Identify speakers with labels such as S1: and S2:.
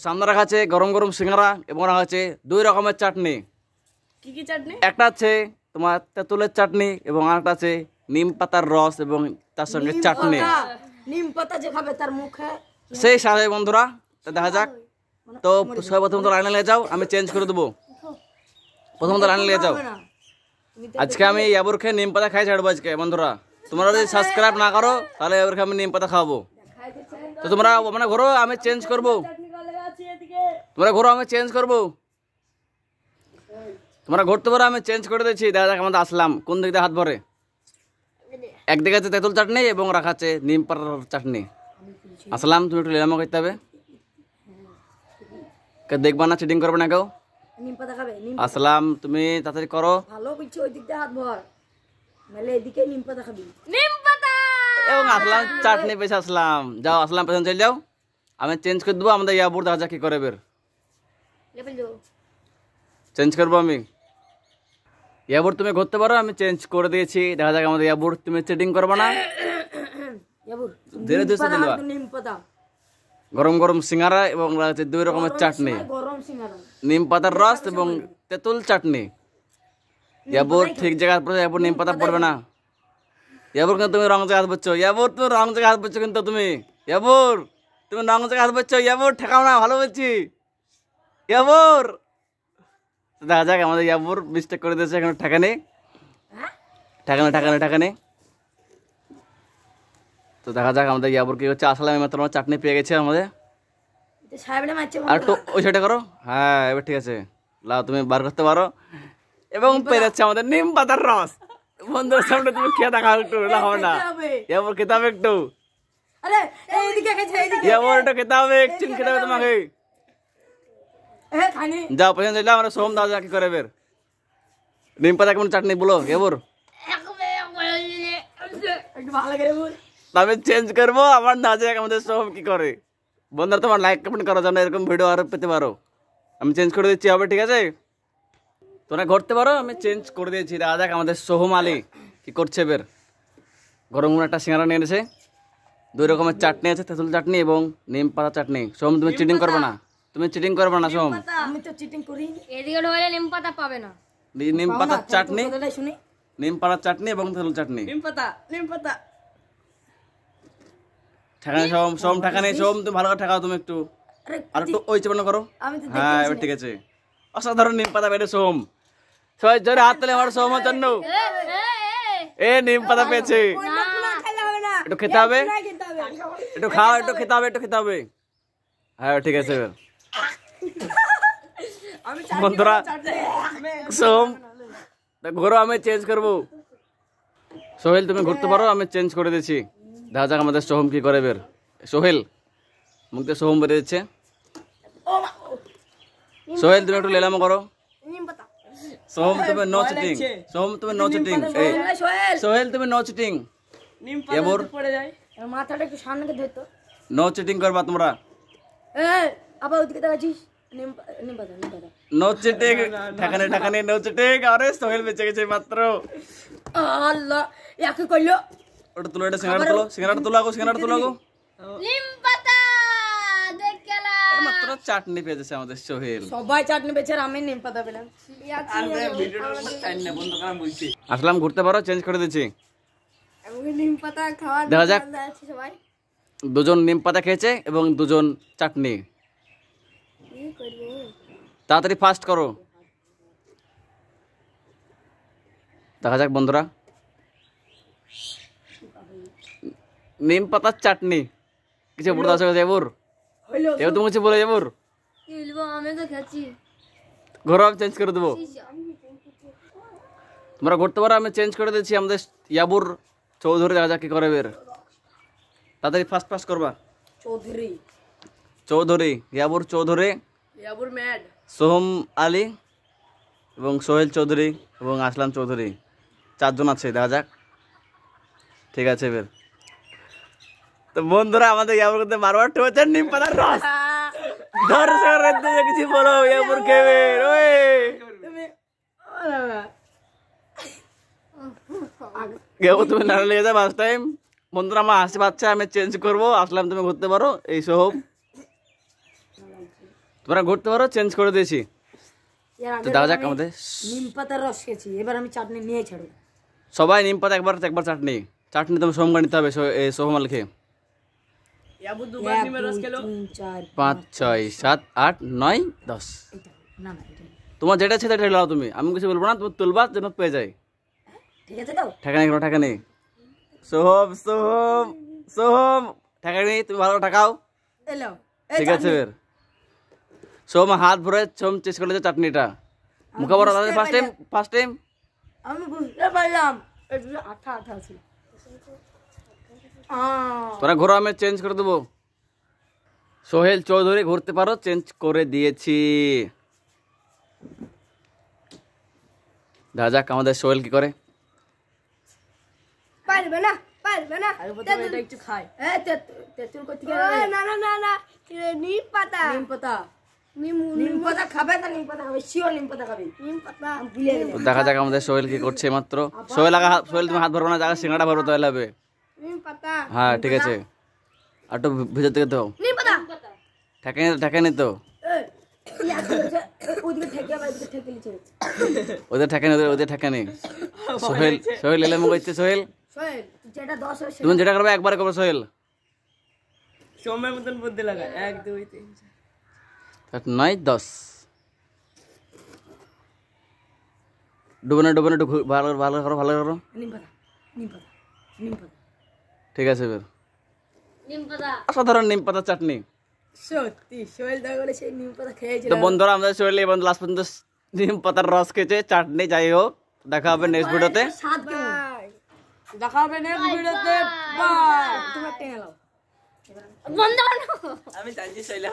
S1: সামনে রাখা আছে গরম গরম সিঙ্গারা এবং রাখা আছে 2 রকমের চাটনি।
S2: কি কি চাটনি?
S1: একটা আছে তোমার তেঁতুলের চাটনি এবং আরেকটা আছে নিম পাতার রস এবং তার সঙ্গে চাটনি।
S2: নিম পাতা যে খাবে তার মুখে
S1: সেই সাথে বন্ধুরা দেখা যাক। তো সবাই প্রথম তো লাইনে নিয়ে যাও, আমি চেঞ্জ করে দেবো। প্রথম তো লাইনে নিয়ে যাও। আজকে আমি ইয়াবুর খেয়ে নিম পাতা খাই ছাড়বো আজকে বন্ধুরা। তোমরা যদি সাবস্ক্রাইব না করো তাহলে ইয়াবুর খেয়ে আমি নিম পাতা খাওয়াবো। তো তোমরা মানে ঘোরো, আমি চেঞ্জ করবো। তোমরা ঘোরো, আমি চেঞ্জ করবো। তোমরা ঘুরতে পারো, আমি চেঞ্জ করে দিচ্ছি। দেখা যাক আমাদের আসলাম কোন দিক দিয়ে হাত ভরে। একদিকে আছে তেঁতুল চাটনি এবং রাখা আছে নিম পাতার চাটনি। আসলাম, তুমি একটু লেলামো করতে হবে। দেখবা না, চিটিং করবে না কেউ।
S2: নিম পাতা খাবে।
S1: আসলাম, তুমি তাড়াতাড়ি করো।
S2: ভালো কিছু ওই দিক দিয়ে হাত ভর, নাহলে এদিকে নিম পাতা খাবি। নিম পাতা
S1: এবং আসলাম চাটনি পেয়েছে। আসলাম, যাও আসলাম পেছনে চলে যাও। আমি চেঞ্জ করে দেবো। আমাদের ইয়াবুর দেখা যাক কি করে বের। চেঞ্জ করবো আমি। ইয়াবুর তুমি ঘুরতে পারো, আমি চেঞ্জ করে দিয়েছি। দেখা যাক আমাদের ইয়াবুর, তুমি চিটিং করবে না। ধীরে ধীরে দিলবা।
S2: নিম পাতা
S1: গরম গরম সিঙ্গারা এবং 2 রকমের চাটনি,
S2: গরম সিঙ্গারা,
S1: নিম পাতার রস এবং তেঁতুল চাটনি। ইয়াবুর ঠিক জায়গায় পড়ে, ইয়াবুর নিম পাতা পড়বে না। ইয়াবুর কিন্তু তুমি রং জায়গা হাত পাচ্ছ। ইয়াবুর তুমি রং জায়গা হাত পাচ্ছ কিন্তু তুমি। ইয়াবুর তুমি রং জায়গা হাত পাচ্ছ। ইয়াবুর ঠেকাও না, ভালো বলছি। ইয়াবুর দেখা যাক আমাদের ইয়াবুর মিস্টেক করে দিয়েছে। এখানে ঠেকানি ঠেকানি ঠেকানি ঠেকানি। তো দেখা যাক আমাদের ইয়াবুর কি হচ্ছে। আসলে আমি মাত্র চাটনি পেয়ে গেছি আমাদের। আর একটু ওই সাইডে করো। হ্যাঁ, এবার ঠিক আছে। লাও, তুমি বার করতে পারো। এবং পেয়ে যাচ্ছে আমাদের নিম পাতার রস। বন্ধুর সামনে তুমি খেয়ে দেখাও একটু, হবে না। ইয়াবুর খেতে হবে একটু। ইয়াবুর একটু খেতে হবে, একটু খেতে হবে তোমাকে। যাও পেছনে চলে যাও। আমরা সোম দাও যা কি করে বের। নিম পাতা কেমন চাটনি বলো ইয়াবুর। আমি চেঞ্জ করবো। আমার না যাক আমাদের সোম কি করে। বন্ধুরা তোমার লাইক কমেন্ট করার জন্য এরকম ভিডিও আরো পেতে পারো। আমি চেঞ্জ করে দিচ্ছি, হবে ঠিক আছে। তোমরা ঘুরতে পারো, আমি চেঞ্জ করে দিয়েছি। দেখা যাক আমাদের সোহম আলী কি করছে বের। গরম গরম একটা সিঙ্গারা নিয়ে এনেছে। 2 রকমের চাটনি আছে, তেঁতুল চাটনি এবং নিম পাতা চাটনি। সোহম তুমি চিটিং করবে না, তুমি চিটিং করবে না সোহম।
S2: আমি তো চিটিং করি।
S3: এদিকে ঢোলে নিম পাতা পাবে না।
S1: নিম পাতার চাটনি, নিম পাতার চাটনি এবং তেঁতুল চাটনি।
S2: নিম পাতা, নিম পাতা
S1: ঠেকানি সোহম, সোহম ঠেকানি। সোহম তুমি ভালো করে ঠেকাও তুমি একটু। আর একটু ওই চেপনা করো। হ্যাঁ, এবার ঠিক আছে। অসাধারণ নিম পাতা বেড়ে সোহম। সবাই জোরে হাত তালে আমার সোহমের জন্য। এ নিম পাতা পেয়েছে। একটু খেতে হবে, একটু খাও, একটু খেতে হবে, একটু খেতে হবে। হ্যাঁ ঠিক আছে। বন্ধুরা সোহম ঘোরো, আমি চেঞ্জ করবো। সোহেল তুমি ঘুরতে পারো, আমি চেঞ্জ করে দিচ্ছি। দেখা যাক আমাদের সোহম কি করে বের। সোহেল মুখে সোহম বেড়ে দিচ্ছে। সোহেল তুমি একটু লেলামো করো। সোহম তুমি নো চিটিং। সোহম তুমি নো চিটিং। সোহেল তুমি নো চিটিং। ইয়াবুর
S2: মাথাটা একটু সামনে ধরতো।
S1: নো চিটিং করবা তোমরা।
S2: আবার ওদিকে দেখাচ্ছিস। নিম পাতা, নিম পাতা।
S1: নো চিটিং, ঠেকানি ঠেকানি, নো চিটিং। আরে সোহেল বেঁচে গেছে মাত্র।
S2: আল্লাহ, একে কইলো।
S1: ওটা তুলো, এটা সিঙ্গারা তুলো, সিঙ্গারাটা তুলো আগো, সিঙ্গারাটা তুলো আগো।
S3: নিম পাতা দেখলা
S1: মাত্র চাটনি পেয়েছে আমাদের সোহেল।
S2: সবাই চাটনি পেয়েছে আর আমি নিম পাতা পেলাম।
S1: আসলাম ঘুরতে পারো, চেঞ্জ করে দিচ্ছি।
S2: নিম পাতা খাওয়া
S1: দেখা যাক।
S2: সবাই
S1: 2জন নিম পাতা খেয়েছে এবং 2জন চাটনি। তাড়াতাড়ি ফাস্ট করো। দেখা যাক বন্ধুরা। নিম পাতার চাটনি কিছু বলতে আসে যাবুর। এবার তুমি কিছু বলে যাবুর।
S3: কি বলবো, আমি তো খাচ্ছি।
S1: ঘর চেঞ্জ করে দেবো। তোমরা ঘুরতে পারো, আমি চেঞ্জ করে দিচ্ছি। আমাদের ইয়াবুর চৌধুরী দেখা যাক কি করে বের। তাড়াতাড়ি ফাস্ট ফাস্ট করবা।
S2: চৌধুরী,
S1: চৌধুরী, ইয়াবুর চৌধুরী,
S2: ইয়াবুর ম্যাড,
S1: সোহম আলী এবং সোহেল চৌধুরী এবং আসলাম চৌধুরী। 4 জন আছে। দেখা যাক ঠিক আছে বের। তো বন্ধুরা আমাদের ইয়াবুর করতে বারবার ঠোঁচের নিম পাতার রস। দর্শকরা কিছু বলো, ইয়াবুর খেবে। ওই ইয়াবুর তুমি না লেগে যাও ফার্স্ট টাইম। বন্ধুরা আমার হাসি পাচ্ছে, আমি চেঞ্জ করবো। আসলাম তুমি ঘুরতে পারো। এই সোহম তোমরা ঘুরতে পারো, চেঞ্জ করে দিয়েছি।
S2: এর
S1: তো
S2: আগে
S1: দেখা যাক
S2: আমি
S1: আমাদের
S2: নিম পাতার রস খেয়েছি, এবার আমি চাটনি নিয়ে ছাড়বো।
S1: সবাই নিম পাতা একবার একবার চাটনি তুমি সোমবার নিতে হবে, সোহমাল খেয়ে।
S2: 1 2 3 4
S1: 5 6 7 8 9 10।
S2: এটা না না এটা না।
S1: তোমার যেটা আছে সেটা লাও তুমি, আমি কিছু বলবো না, তুমি তুলবা যেন পেয়ে যায়।
S2: ঠিক আছে তো?
S1: ঠেকা নেই, কোনো ঠেকা নেই। সোহম সোহম সোহম, ঠেকা নেই, তুমি ভালো ঠাকাও।
S2: এলো
S1: ঠিক আছে বের। সোহম হাত ভরে সোহম চেস করে যে চাটনিটা মুখে বড় ফার্স্ট টাইম।
S2: আমি বুঝতে পারলাম এটা আঠা আঠা ছিল।
S1: তোরা ঘোরা, আমি চেঞ্জ করে দেবো। সোহেল চৌধুরী ঘুরতে পারো, চেঞ্জ করে দিয়েছি। দেখা যাক আমাদের সোহেল কি করে।
S3: পারবে না পারবে না।
S2: আর প্রথমে এটা একটু খাই। তেঁতুল কই থেকে?
S3: না না না না, নিম পাতা।
S2: নিম পাতা।
S3: নিম
S2: নিম পাতা খাবে না? নিম পাতা খাবে, শিওর নিম পাতা খাবে।
S3: নিম পাতা।
S2: আমি ভুলে গেলাম।
S1: তো দেখা যাক আমাদের সোহেল কি করছে মাত্র। সোহেল সোহেল তুমি হাত ভরবো না, জায়গা সিঙ্গাটা ভরবো তাহলে হবে।
S3: নিম পাতা।
S1: হ্যাঁ ঠিক আছে, আর একটু ভিতর থেকে দাও।
S3: নিম পাতা।
S1: ঠেকে নি তো,
S2: ওদিকে ঠেকে আবার এদিকে ঠেকে লিচে।
S1: ওদের ঠেকে নি, ওদের ঠেকে নি। সোহেল এলে মুখ হচ্ছে। সোহেল
S2: সোহেল তুই যেটা 10 হয়
S1: তুমি যেটা করবে একবারে করবে। সোহেল
S2: সময় মতন বুদ্ধি লাগা। 1 2 3 4
S1: 9 10। ডুবে না একটু ভালো ভালো করো, ভালো করো।
S2: নিম পাতা নিম পাতা নিম পাতা।
S1: ঠিক আছে বের।
S3: নিম পাতা।
S1: অসাধারণ নিম পাতা চাটনি।
S2: সত্যি সোহেল দা বলে সেই নিম পাতা খেয়েছিল।
S1: তো বন্ধুরা আমাদের সোহেল এই বন্ধু লাস্ট পর্যন্ত নিম পাতার রস খেয়েছে, চাটনি। যাই হোক, দেখা হবে নেক্সট ভিডিওতে।
S2: স্বাদ কেমন? দেখা হবে নেক্সট ভিডিওতে। বাই। তোমরা টেনে নাও।
S3: বন্ধ করো।
S2: আমি জানছি শৈলা।